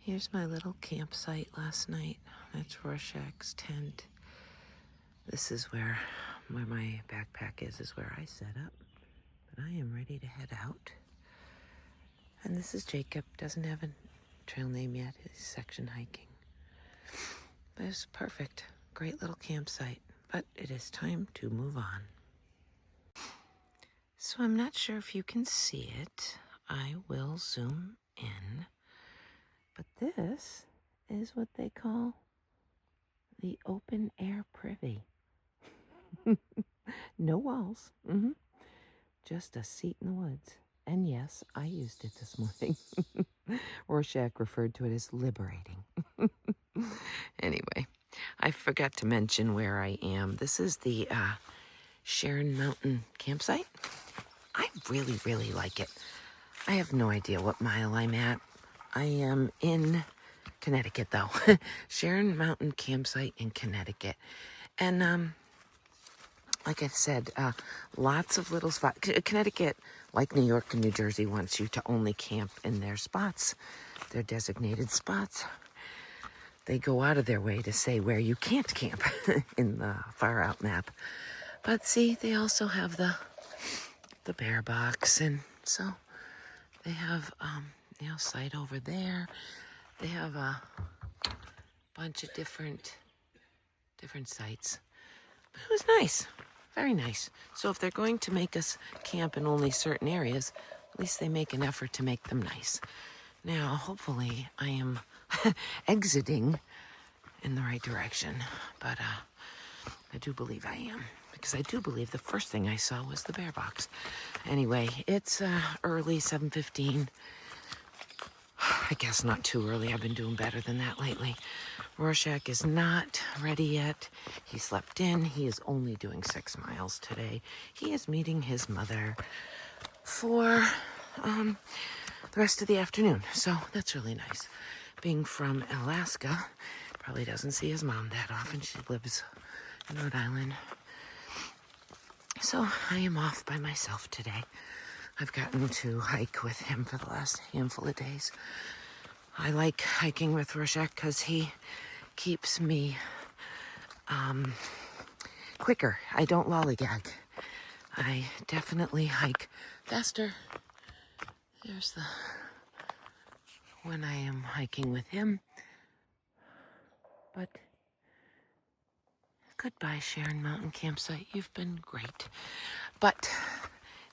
Here's my little campsite last night. That's Rorschach's tent. This is where my backpack is where I set up. But I am ready to head out. And this is Jacob. Doesn't have a trail name yet. He's section hiking. But it's perfect. Great little campsite. But it is time to move on. So I'm not sure if you can see it. I will zoom in. But this is what they call the open air privy. No walls. Just a seat in the woods. And yes, I used it this morning. Rorschach referred to it as liberating. Anyway, I forgot to mention where I am. This is the Sharon Mountain campsite. I really, really like it. I have no idea what mile I'm at. I am in Connecticut, though. Sharon Mountain campsite in Connecticut. And like I said, lots of little spots. Connecticut, like New York and New Jersey, wants you to only camp in their spots, their designated spots. They go out of their way to say where you can't camp in the far out map. But see, they also have the bear box, and so they have site over there. They have a bunch of different sites. But it was nice, very nice. So if they're going to make us camp in only certain areas, at least they make an effort to make them nice. Now, hopefully, I am exiting in the right direction, but I do believe I am, because I do believe the first thing I saw was the bear box. Anyway, it's early, 7:15. I guess not too early. I've been doing better than that lately. Rorschach is not ready yet. He slept in. He is only doing 6 miles today. He is meeting his mother for the rest of the afternoon. So that's really nice. Being from Alaska, probably doesn't see his mom that often. She lives in Rhode Island. So I am off by myself today. I've gotten to hike with him for the last handful of days. I like hiking with Rorschach because he keeps me quicker. I don't lollygag. I definitely hike faster. There's when I am hiking with him. But goodbye, Sharon Mountain Campsite. You've been great. But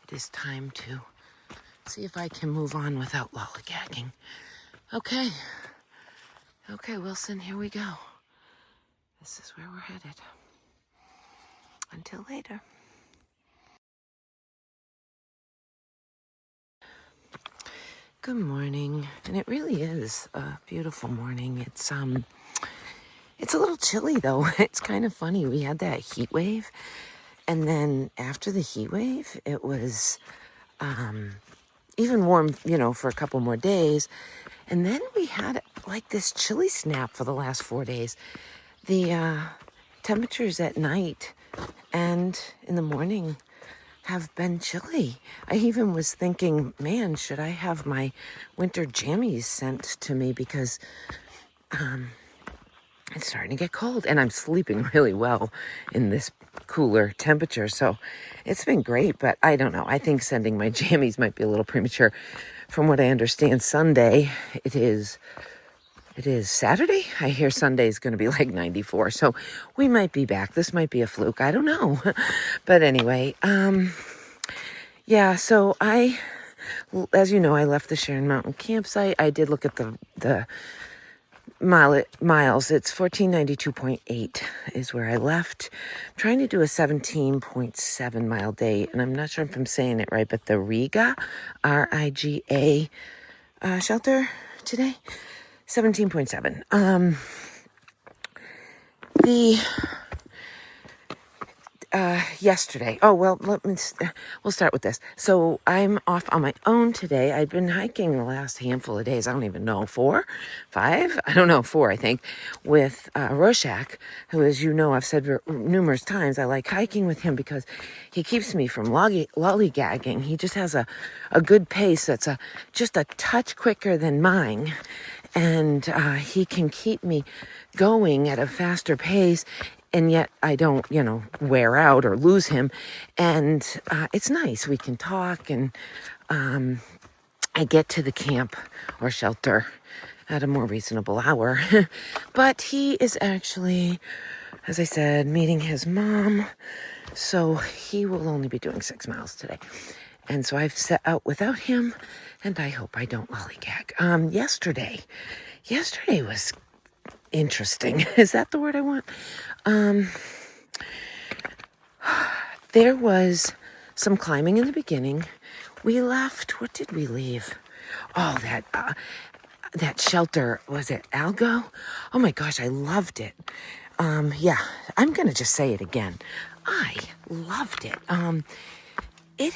it is time to see if I can move on without lollygagging. Okay, Wilson, here we go. This is where we're headed. Until later. Good morning, and it really is a beautiful morning. It's a little chilly though. It's kind of funny. We had that heat wave, and then after the heat wave, it was even warm, for a couple more days. And then we had like this chilly snap for the last 4 days. The temperatures at night and in the morning have been chilly. I even was thinking, man, should I have my winter jammies sent to me, because it's starting to get cold, and I'm sleeping really well in this cooler temperature. So it's been great, but I don't know. I think sending my jammies might be a little premature. From what I understand, Sunday, it is Saturday. I hear Sunday is going to be like 94. So we might be back. This might be a fluke. I don't know. But anyway, yeah, so as you know, I left the Sharon Mountain campsite. I did look at the miles. It's 1492.8 is where I left. I'm trying to do a 17.7 mile day, and I'm not sure if I'm saying it right, but the Riga, R-I-G-A shelter today, 17.7. Yesterday. Oh, well, we'll start with this. So I'm off on my own today. I've been hiking the last handful of days. I don't even know, 4, 5? I don't know, 4, I think, with Rorschach, who, as you know, I've said numerous times, I like hiking with him because he keeps me from lollygagging. He just has a good pace that's just a touch quicker than mine. and he can keep me going at a faster pace, and yet I don't, wear out or lose him. And it's nice. We can talk, and I get to the camp or shelter at a more reasonable hour. But he is actually, as I said, meeting his mom. So he will only be doing 6 miles today. And so I've set out without him, and I hope I don't lollygag. Yesterday was interesting. Is that the word I want? There was some climbing in the beginning. We left, what did we leave? Oh, that shelter, was it Algo? Oh my gosh, I loved it. Yeah, I'm gonna just say it again. I loved it. It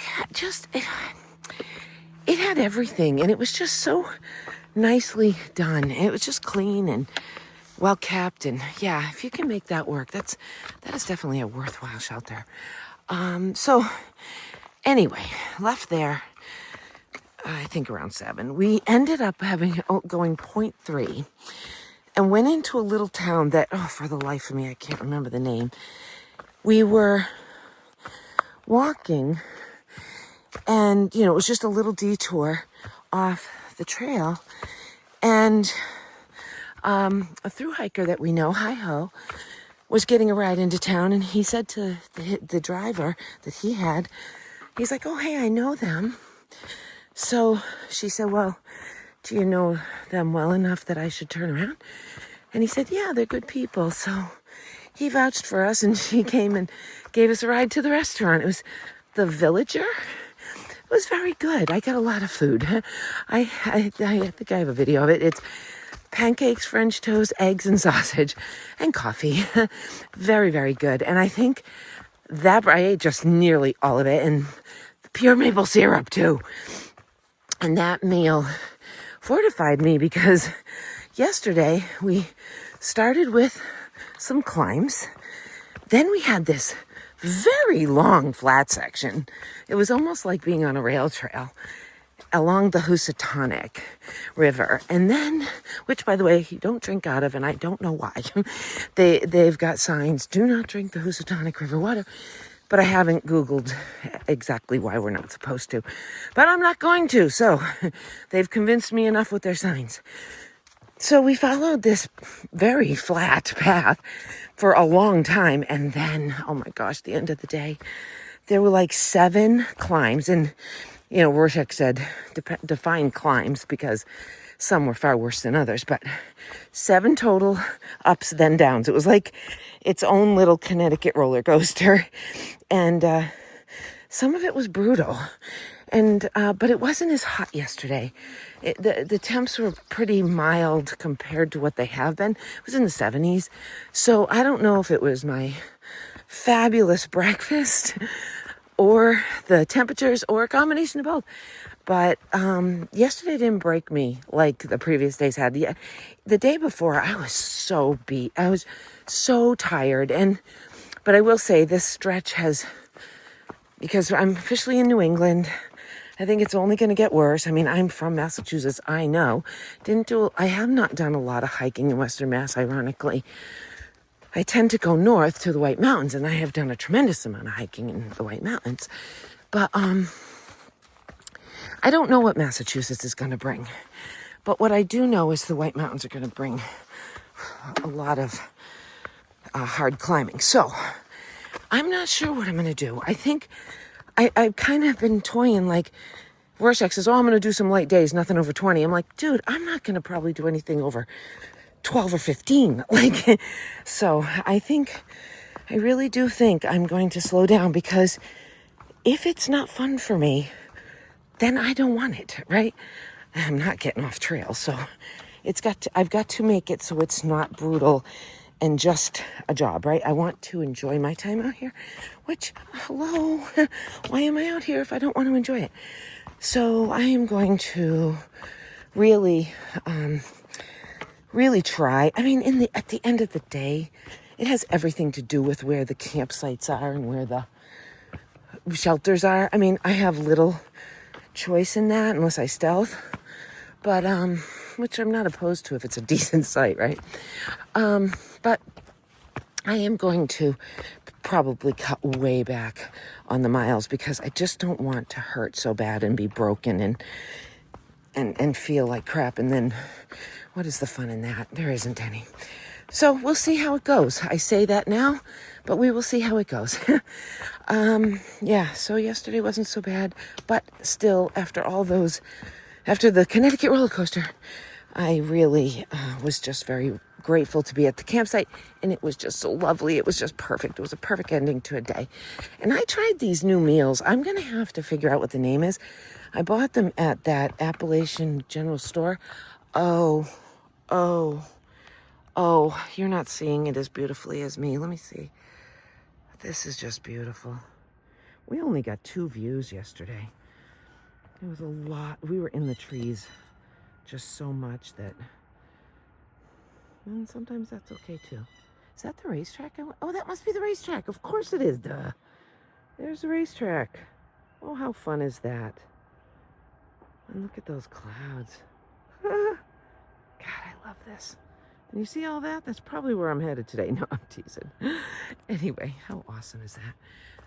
had everything, and it was just so nicely done. It was just clean and well kept, and yeah, if you can make that work, that is definitely a worthwhile shelter. So anyway, left there, I think around 7. We ended up going 0.3 and went into a little town that, for the life of me, I can't remember the name. We were walking, and, it was just a little detour off the trail, and a thru hiker that we know, hi-ho, was getting a ride into town, and he said to the driver that he had, he's like, oh, hey, I know them. So she said, well, do you know them well enough that I should turn around? And he said, yeah, they're good people. So he vouched for us, and she came and gave us a ride to the restaurant. It was the Villager. It was very good. I got a lot of food. I think I have a video of it. It's pancakes, French toast, eggs, and sausage, and coffee. Very, very good. And I think that I ate just nearly all of it, and pure maple syrup too. And that meal fortified me, because yesterday we started with some climbs. Then we had this very long flat section. It was almost like being on a rail trail along the Housatonic River. And then, which by the way, you don't drink out of, and I don't know why. They've got signs, do not drink the Housatonic River water. But I haven't Googled exactly why we're not supposed to. But I'm not going to, so they've convinced me enough with their signs. So we followed this very flat path for a long time, and then, oh my gosh, the end of the day, there were like 7 climbs, and, Rorschach said, define climbs, because some were far worse than others, but 7 total ups, then downs. It was like its own little Connecticut roller coaster, and some of it was brutal, and but it wasn't as hot yesterday. The temps were pretty mild compared to what they have been. It was in the 70s, so I don't know if it was my fabulous breakfast or the temperatures or a combination of both. But yesterday didn't break me like the previous days had. The day before, I was so beat. I was so tired. But I will say this stretch has, because I'm officially in New England, I think it's only going to get worse. I mean, I'm from Massachusetts, I know. I have not done a lot of hiking in Western Mass, ironically. I tend to go north to the White Mountains, and I have done a tremendous amount of hiking in the White Mountains. But I don't know what Massachusetts is going to bring. But what I do know is the White Mountains are going to bring a lot of hard climbing. So I'm not sure what I'm going to do. I think I've kind of been toying, like, Rorschach says, I'm going to do some light days, nothing over 20. I'm like, dude, I'm not going to probably do anything over 12 or 15. So I really do think I'm going to slow down, because if it's not fun for me, then I don't want it, right? I'm not getting off trail, so I've got to make it so it's not brutal and just a job, right? I want to enjoy my time out here, which, hello, why am I out here if I don't want to enjoy it? So I am going to really try. I mean, at the end of the day, it has everything to do with where the campsites are and where the shelters are. I mean, I have little choice in that unless I stealth. But which I'm not opposed to if it's a decent site, right? But I am going to probably cut way back on the miles because I just don't want to hurt so bad and be broken and feel like crap. And then what is the fun in that? There isn't any. So we'll see how it goes. I say that now, but we will see how it goes. Yeah, so yesterday wasn't so bad, but still, after the Connecticut roller coaster, I really was just very grateful to be at the campsite, and it was just so lovely. It was just perfect. It was a perfect ending to a day. And I tried these new meals. I'm going to have to figure out what the name is. I bought them at that Appalachian General Store. Oh, you're not seeing it as beautifully as me. Let me see. This is just beautiful. We only got 2 views yesterday. It was a lot. We were in the trees just so much that... And sometimes that's okay too. Is that the racetrack? Oh, that must be the racetrack. Of course it is, duh. There's the racetrack. Oh, how fun is that? And look at those clouds. God, I love this. And you see all that? That's probably where I'm headed today. No, I'm teasing. Anyway, how awesome is that?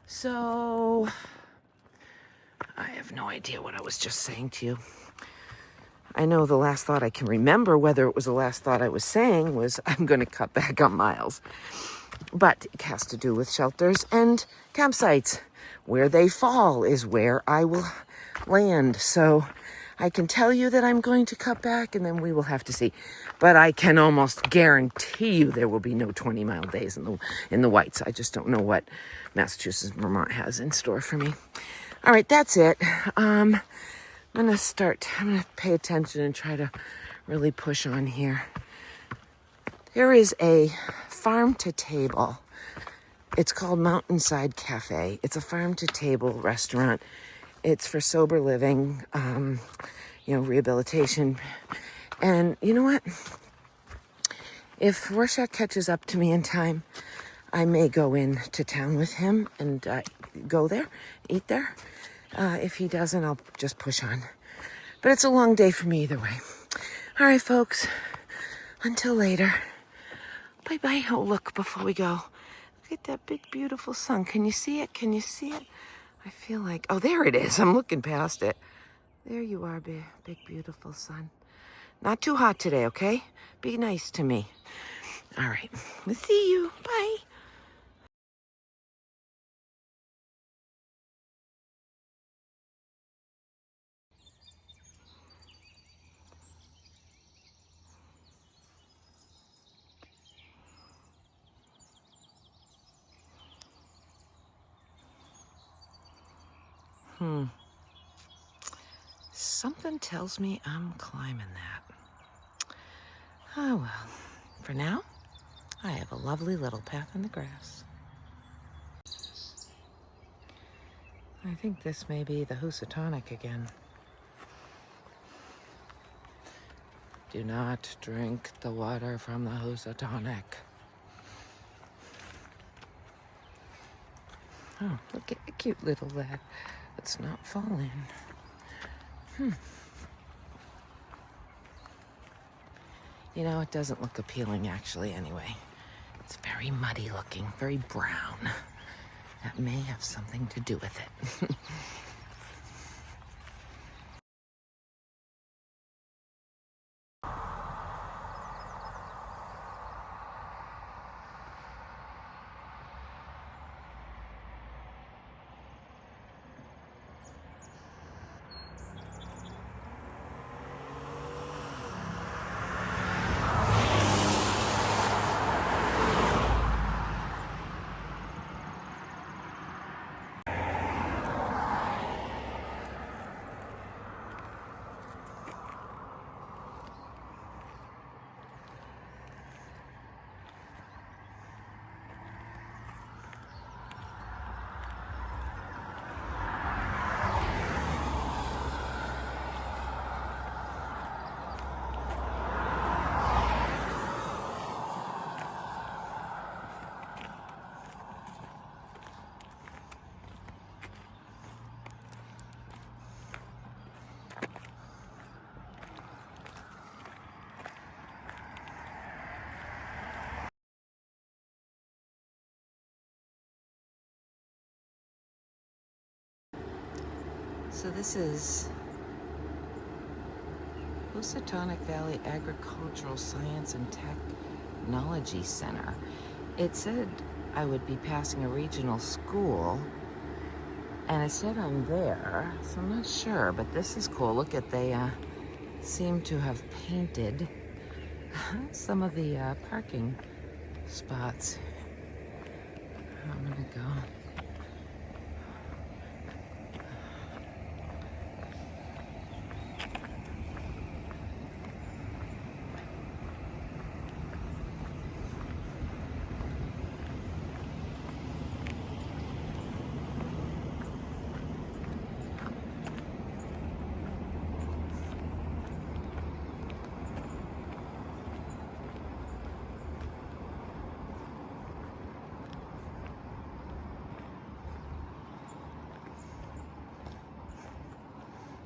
So, I have no idea what I was just saying to you. I know the last thought I can remember, whether it was the last thought I was saying, was I'm going to cut back on miles. But it has to do with shelters and campsites. Where they fall is where I will land. So I can tell you that I'm going to cut back, and then we will have to see. But I can almost guarantee you there will be no 20-mile days in the whites. I just don't know what Massachusetts and Vermont has in store for me. All right, that's it. I'm going to pay attention and try to really push on here. There is a farm-to-table. It's called Mountainside Cafe. It's a farm-to-table restaurant. It's for sober living, rehabilitation. And you know what? If Rorschach catches up to me in time, I may go into town with him and go there, eat there. If he doesn't, I'll just push on. But it's a long day for me either way. All right, folks. Until later. Bye-bye. Oh, look, before we go. Look at that big, beautiful sun. Can you see it? Can you see it? I feel like... Oh, there it is. I'm looking past it. There you are, big, beautiful sun. Not too hot today, okay? Be nice to me. All right. We'll see you. Bye. Something tells me I'm climbing that. Oh, well. For now, I have a lovely little path in the grass. I think this may be the Housatonic again. Do not drink the water from the Housatonic. Oh, look at the cute little lad that's not falling. You know, it doesn't look appealing actually anyway. It's very muddy looking, very brown. That may have something to do with it. So this is Housatonic Valley Agricultural Science and Technology Center. It said I would be passing a regional school, and it said I'm there, so I'm not sure, but this is cool. Look at, they seem to have painted some of the parking spots. I'm gonna go.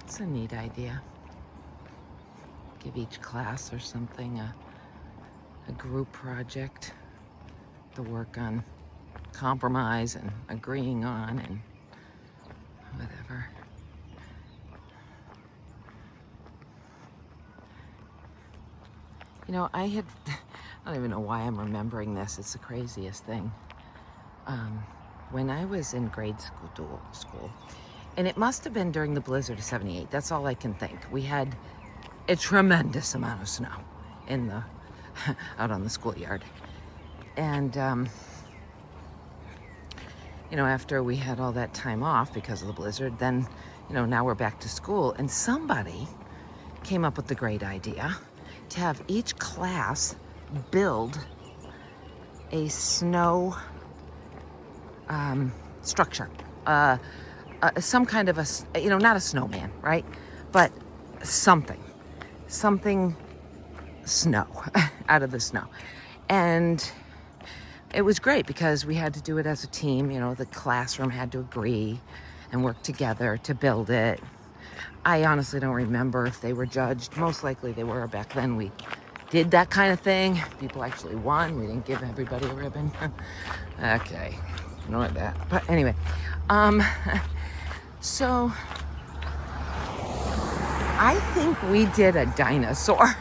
It's a neat idea. Give each class or something a group project to work on compromise and agreeing on and whatever. You know, I don't even know why I'm remembering this. It's the craziest thing. When I was in grade school, and it must have been during the blizzard of '78. That's all I can think. We had a tremendous amount of snow in the out on the schoolyard. And you know, after we had all that time off because of the blizzard, then, you know, now we're back to school, and somebody came up with the great idea to have each class build a snow structure. Some kind of a, you know, not a snowman, right? But something snow, out of the snow. And it was great because we had to do it as a team. You know, the classroom had to agree and work together to build it. I honestly don't remember if they were judged. Most likely they were. Back then we did that kind of thing. People actually won. We didn't give everybody a ribbon. Okay, ignore that. But anyway, so I think we did a dinosaur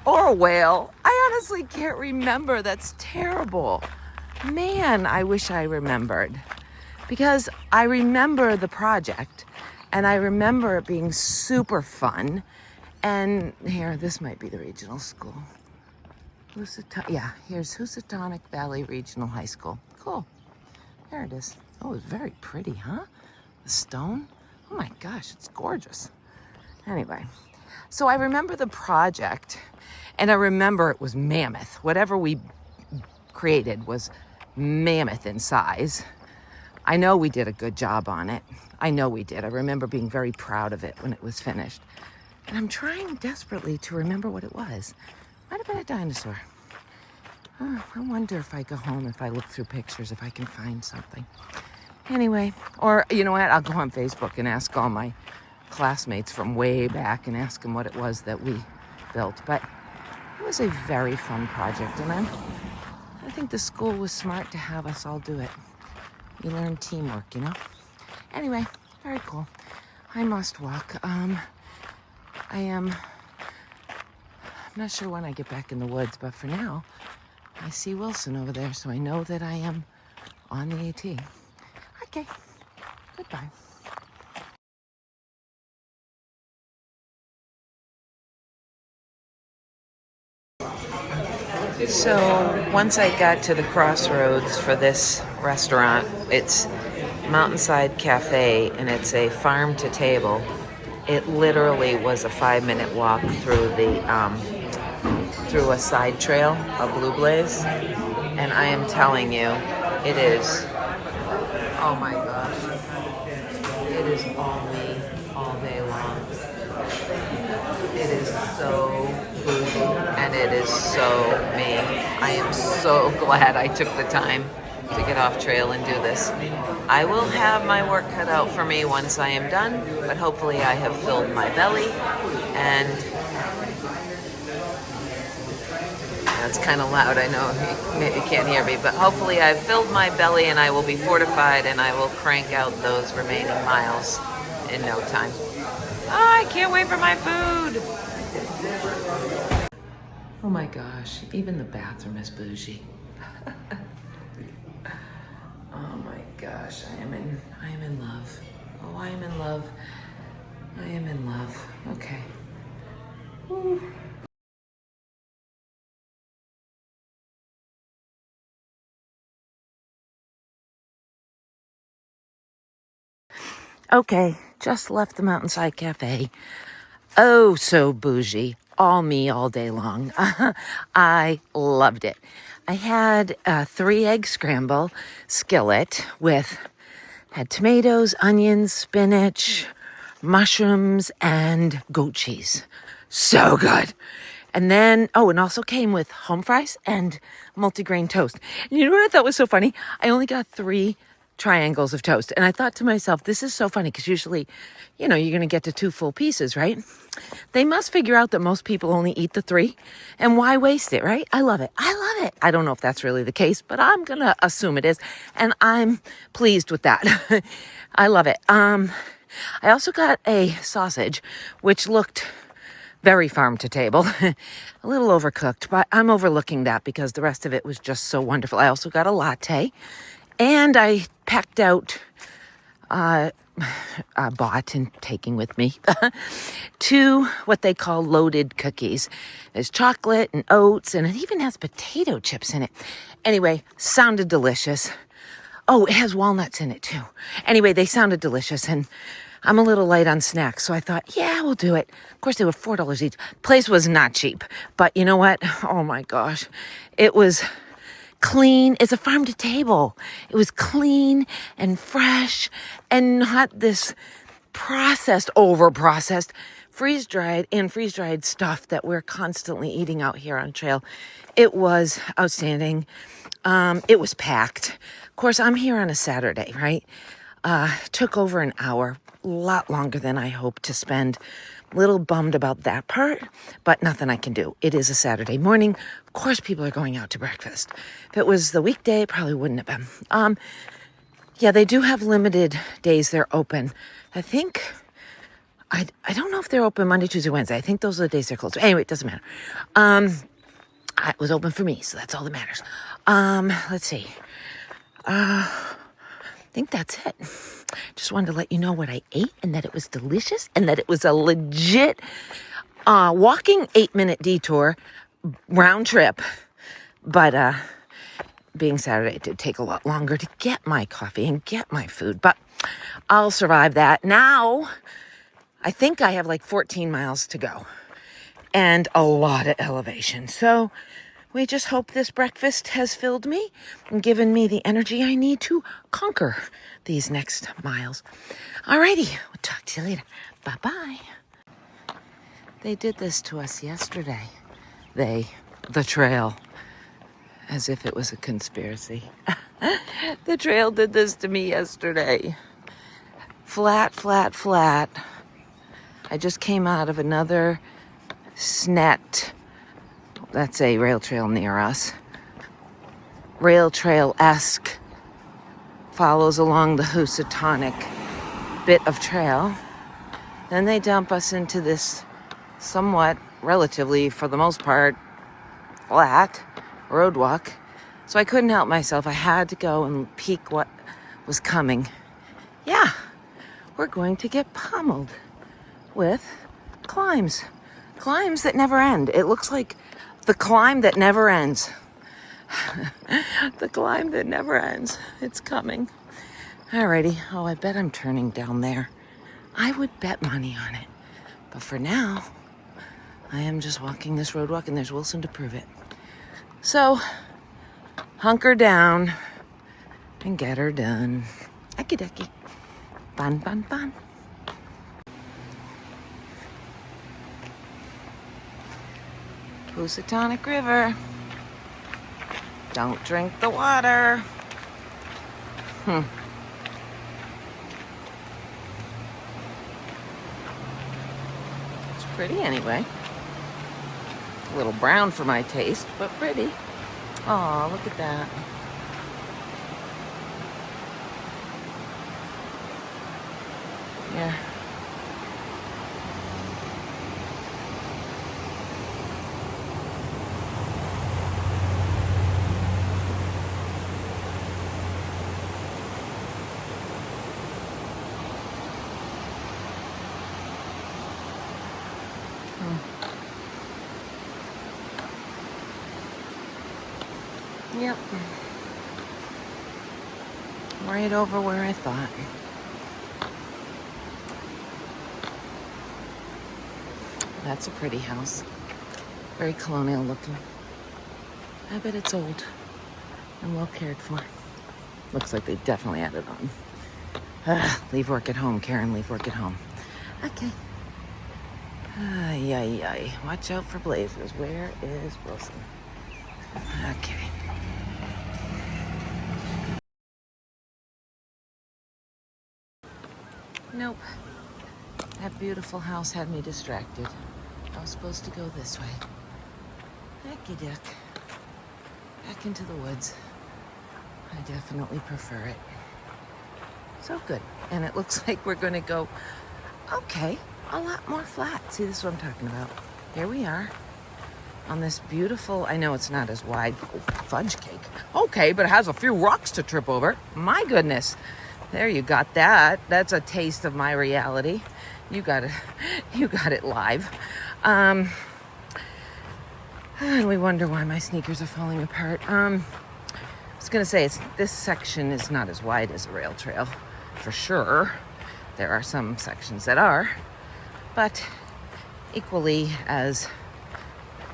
or a whale. I honestly can't remember. That's terrible. Man, I wish I remembered, because I remember the project and I remember it being super fun. And here, this might be the regional school. Yeah, here's Housatonic Valley Regional High School. Cool. There it is. Oh, it's very pretty, huh? The stone. Oh my gosh, it's gorgeous. Anyway, so I remember the project, and I remember it was mammoth. Whatever we created was mammoth in size. I know we did a good job on it. I know we did. I remember being very proud of it when it was finished. And I'm trying desperately to remember what it was. Might have been a dinosaur. Oh, I wonder if I go home, if I look through pictures, if I can find something. Anyway, or you know what? I'll go on Facebook and ask all my classmates from way back and ask them what it was that we built. But it was a very fun project, and I think the school was smart to have us all do it. You learn teamwork, you know? Anyway, very cool. I must walk. I'm not sure when I get back in the woods, but for now, I see Wilson over there, so I know that I am on the AT. Okay, goodbye. So once I got to the crossroads for this restaurant, it's Mountainside Cafe, and it's a farm to table. It literally was a 5-minute walk through through a side trail, a blue blaze, and I am telling you, it is, oh my gosh, it is all me all day long. It is so bougie, and it is so me. I am so glad I took the time to get off trail and do this. I will have my work cut out for me once I am done, but hopefully I have filled my belly, and It's kind of loud. I know you maybe can't hear me, but hopefully I've filled my belly and I will be fortified and I will crank out those remaining miles in no time. Oh, I can't wait for my food. Oh my gosh, even the bathroom is bougie. Oh my gosh, I am in love. Oh, I am in love. I am in love. Okay. Woo. Okay, just left the Mountainside Cafe. Oh, so bougie. All me all day long. I loved it. I had a 3-egg scramble skillet with had tomatoes, onions, spinach, mushrooms, and goat cheese. So good. And then, oh, and also came with home fries and multigrain toast. And you know what I thought was so funny? I only got 3 triangles of toast. And I thought to myself, this is so funny because usually, you're going to get to 2 full pieces, right? They must figure out that most people only eat the 3. And why waste it, right? I love it. I love it. I don't know if that's really the case, but I'm going to assume it is. And I'm pleased with that. I love it. I also got a sausage, which looked very farm to table, a little overcooked, but I'm overlooking that because the rest of it was just so wonderful. I also got a latte, and I packed out, bought and taking with me 2 what they call loaded cookies. There's chocolate and oats, and it even has potato chips in it. Anyway, sounded delicious. Oh, it has walnuts in it too. Anyway, they sounded delicious, and I'm a little light on snacks, so I thought, yeah, we'll do it. Of course, they were $4 each. Place was not cheap, but you know what? Oh my gosh. It was clean. It's a farm to table. It was clean and fresh and not this over-processed, freeze-dried stuff that we're constantly eating out here on trail. It was outstanding. It was packed. Of course, I'm here on a Saturday, right? Took over an hour, a lot longer than I hoped to spend. A little bummed about that part, but nothing I can do. It is a Saturday morning. Of course, people are going out to breakfast. If it was the weekday, it probably wouldn't have been. Yeah, they do have limited days they're open. I think, I don't know if they're open Monday, Tuesday, Wednesday. I think those are the days they're closed. Anyway, it doesn't matter. It was open for me, so that's all that matters. Let's see. I think that's it. Just wanted to let you know what I ate and that it was delicious and that it was a legit walking 8-minute detour round trip. But being Saturday, it did take a lot longer to get my coffee and get my food. But I'll survive that. Now, I think I have like 14 miles to go and a lot of elevation. So we just hope this breakfast has filled me and given me the energy I need to conquer these next miles. Alrighty, we'll talk to you later. Bye-bye. They did this to us yesterday. The trail, as if it was a conspiracy. The trail did this to me yesterday. Flat, flat, flat. I just came out of another SNET. That's a rail trail near us. Rail trail-esque. Follows along the Housatonic bit of trail. Then they dump us into this somewhat, relatively, for the most part, flat road walk. So I couldn't help myself. I had to go and peek what was coming. Yeah, we're going to get pummeled with climbs. Climbs that never end. It looks like the climb that never ends. The climb that never ends. It's coming. Alrighty. Oh, I bet I'm turning down there. I would bet money on it. But for now, I am just walking this road walk, and there's Wilson to prove it. So, hunker down and get her done. Okie dokie. Fun, fun, fun. Housatonic River. Don't drink the water. It's pretty anyway. A little brown for my taste, but pretty. Aw, look at that. Yeah. Yep. Right over where I thought. That's a pretty house. Very colonial looking. I bet it's old and well cared for. Looks like they definitely added on. Leave work at home, Karen. Leave work at home. Okay. Ay, ay, ay. Watch out for blazers. Where is Wilson? Okay. Nope. That beautiful house had me distracted. I was supposed to go this way. Hecky duck. Back into the woods. I definitely prefer it. So good. And it looks like we're gonna go, okay, a lot more flat. See, this is what I'm talking about. Here we are on this beautiful, I know it's not as wide, fudge cake. Okay, but it has a few rocks to trip over. My goodness. There, you got that. That's a taste of my reality. You got it live. And we wonder why my sneakers are falling apart. I was gonna say, this section is not as wide as a rail trail, for sure. There are some sections that are, but equally as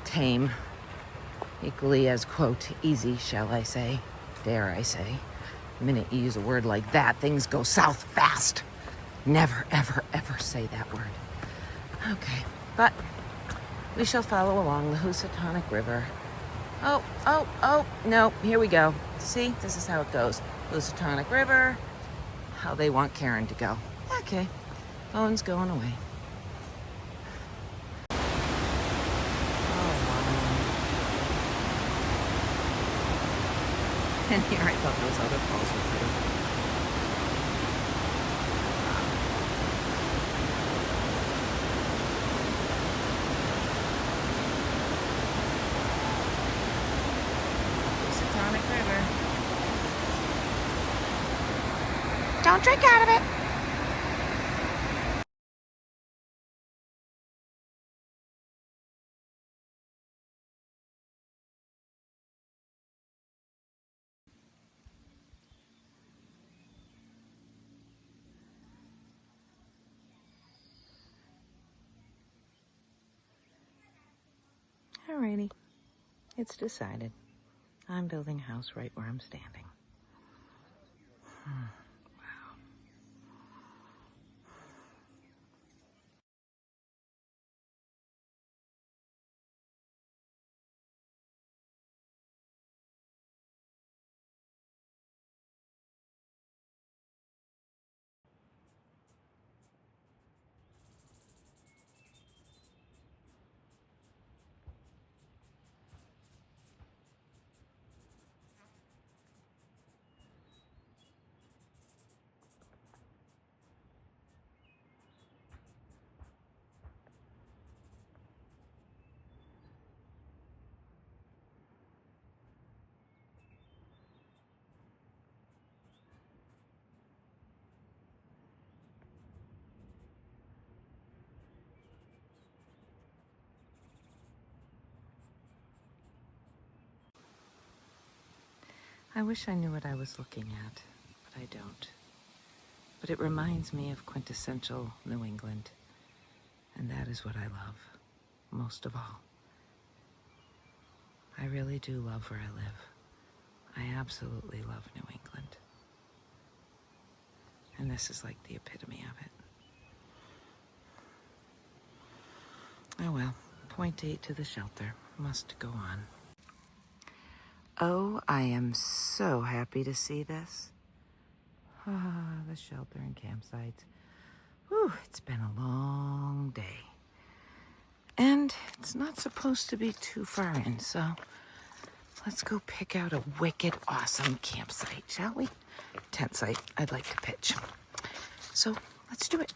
tame, equally as, quote, easy, shall I say, dare I say. The minute you use a word like that, things go south fast. Never, ever, ever say that word. Okay, but we shall follow along the Housatonic River. Oh, no, here we go. See, this is how it goes. Housatonic River, how they want Karen to go. Okay, phone's going away. And here I thought those other falls were pretty. Housatonic River. Don't drink out of it. Alrighty, it's decided. I'm building a house right where I'm standing. Wow. I wish I knew what I was looking at, but I don't. But it reminds me of quintessential New England, and that is what I love most of all. I really do love where I live. I absolutely love New England. And this is like the epitome of it. Oh well, point 8 to the shelter. Must go on. Oh, I am so happy to see this. Ah, the shelter and campsites. Whew, it's been a long day. And it's not supposed to be too far in, so let's go pick out a wicked awesome campsite, shall we? Tent site I'd like to pitch. So let's do it.